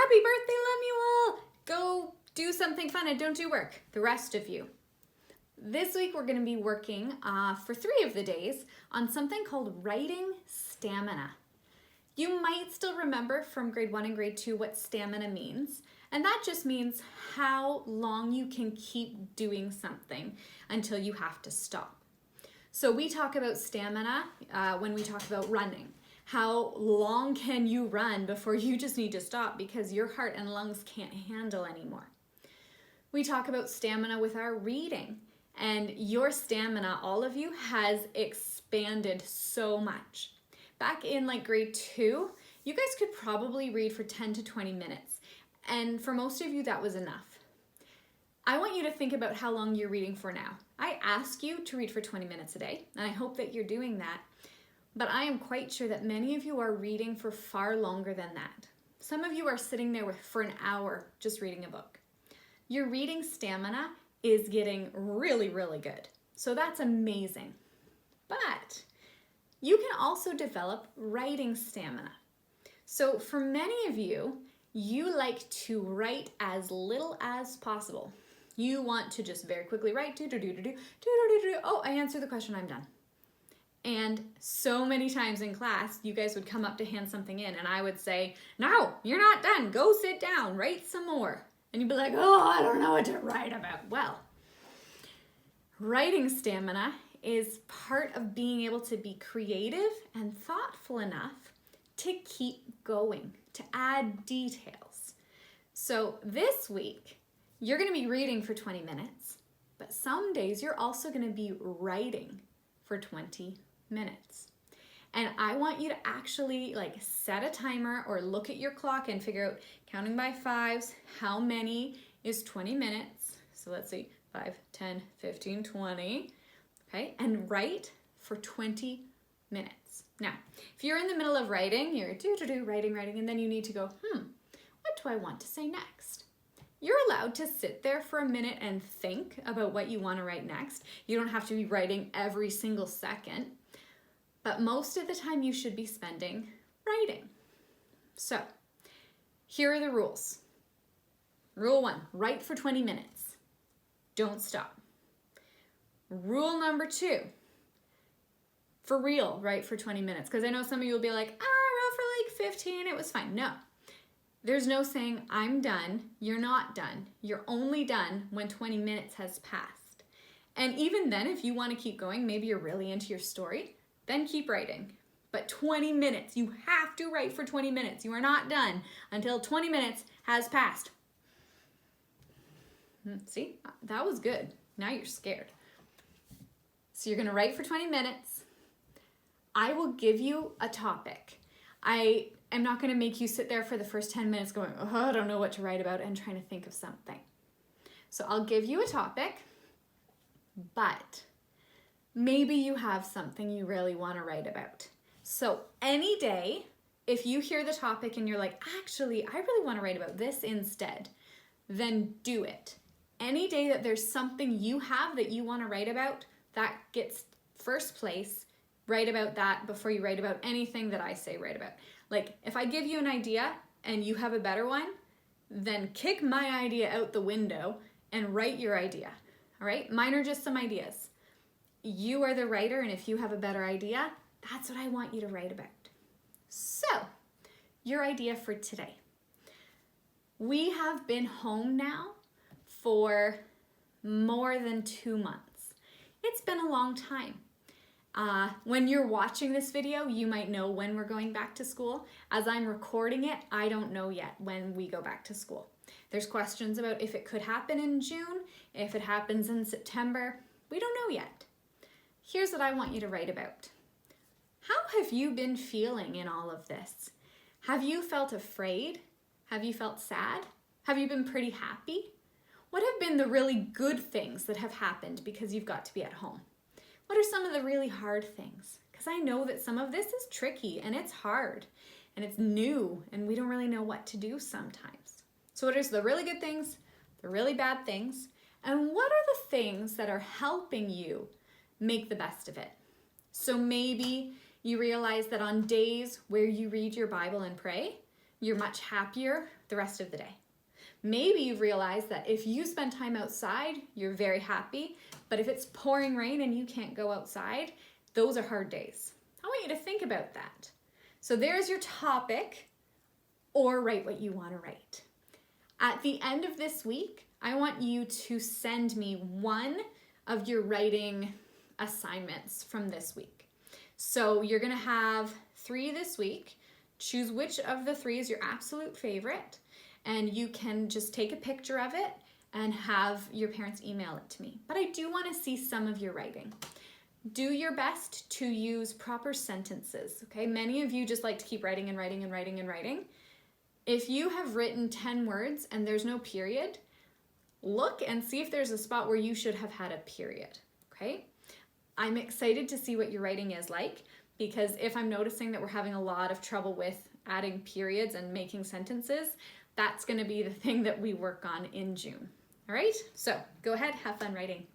Happy birthday, Lemuel! Go do something fun and don't do work. The rest of you. This week we're going to be working for 3 of the days on something called writing stamina. You might still remember from grade 1 and grade 2 what stamina means. And that just means how long you can keep doing something until you have to stop. So we talk about stamina when we talk about running. How long can you run before you just need to stop because your heart and lungs can't handle anymore? We talk about stamina with our reading, and your stamina, all of you, has expanded so much. Back in grade 2, you guys could probably read for 10 to 20 minutes. And for most of you, that was enough. I want you to think about how long you're reading for now. I ask you to read for 20 minutes a day, and I hope that you're doing that. But I am quite sure that many of you are reading for far longer than that. Some of you are sitting there for an hour just reading a book. Your reading stamina is getting really, really good. So that's amazing. But you can also develop writing stamina. So for many of you, you like to write as little as possible. You want to just very quickly write, oh, I answered the question, I'm done. And so many times in class, you guys would come up to hand something in and I would say, no, you're not done. Go sit down, write some more. And you'd be like, oh, I don't know what to write about. Well, writing stamina is part of being able to be creative and thoughtful enough to keep going, to add details. So this week, you're going to be reading for 20 minutes, but some days you're also going to be writing for 20 minutes. And I want you to actually set a timer or look at your clock and figure out, counting by 5s, how many is 20 minutes. So let's see, 5, 10, 15, 20. Okay, and write for 20 minutes. Now, if you're in the middle of writing, you're writing, and then you need to go, what do I want to say next? You're allowed to sit there for a minute and think about what you want to write next. You don't have to be writing every single second, but most of the time you should be spending writing. So, here are the rules. Rule 1, write for 20 minutes. Don't stop. Rule number 2, for real, write for 20 minutes. Because I know some of you will be like, I wrote for 15, it was fine. No, there's no saying, I'm done. You're not done. You're only done when 20 minutes has passed. And even then, if you want to keep going, maybe you're really into your story, then keep writing. But 20 minutes, you have to write for 20 minutes. You are not done until 20 minutes has passed. See, that was good. Now you're scared. So you're going to write for 20 minutes. I will give you a topic. I am not going to make you sit there for the first 10 minutes going, oh, I don't know what to write about, and trying to think of something. So I'll give you a topic, but maybe you have something you really want to write about. So any day, if you hear the topic and you're like, actually, I really want to write about this instead, then do it. Any day that there's something you have that you want to write about, that gets first place. Write about that before you write about anything that I say write about. If I give you an idea and you have a better one, then kick my idea out the window and write your idea. All right? Mine are just some ideas. You are the writer, and if you have a better idea, that's what I want you to write about. So, your idea for today. We have been home now for more than 2 months. It's been a long time. When you're watching this video, you might know when we're going back to school. As I'm recording it, I don't know yet when we go back to school. There's questions about if it could happen in June, if it happens in September. We don't know yet. Here's what I want you to write about. How have you been feeling in all of this? Have you felt afraid? Have you felt sad? Have you been pretty happy? What have been the really good things that have happened because you've got to be at home? What are some of the really hard things? Because I know that some of this is tricky and it's hard and it's new and we don't really know what to do sometimes. So what are the really good things, the really bad things, and what are the things that are helping you make the best of it? So maybe you realize that on days where you read your Bible and pray, you're much happier the rest of the day. Maybe you've realized that if you spend time outside, you're very happy, but if it's pouring rain and you can't go outside, those are hard days. I want you to think about that. So there's your topic, or write what you want to write. At the end of this week, I want you to send me one of your writing assignments from this week. So you're going to have 3 this week. Choose which of the 3 is your absolute favorite, and you can just take a picture of it and have your parents email it to me. But I do want to see some of your writing. Do your best to use proper sentences, okay? Many of you just like to keep writing and writing and writing and writing. If you have written 10 words and there's no period, look and see if there's a spot where you should have had a period, okay? I'm excited to see what your writing is like, because if I'm noticing that we're having a lot of trouble with adding periods and making sentences, that's going to be the thing that we work on in June. All right? So go ahead, have fun writing.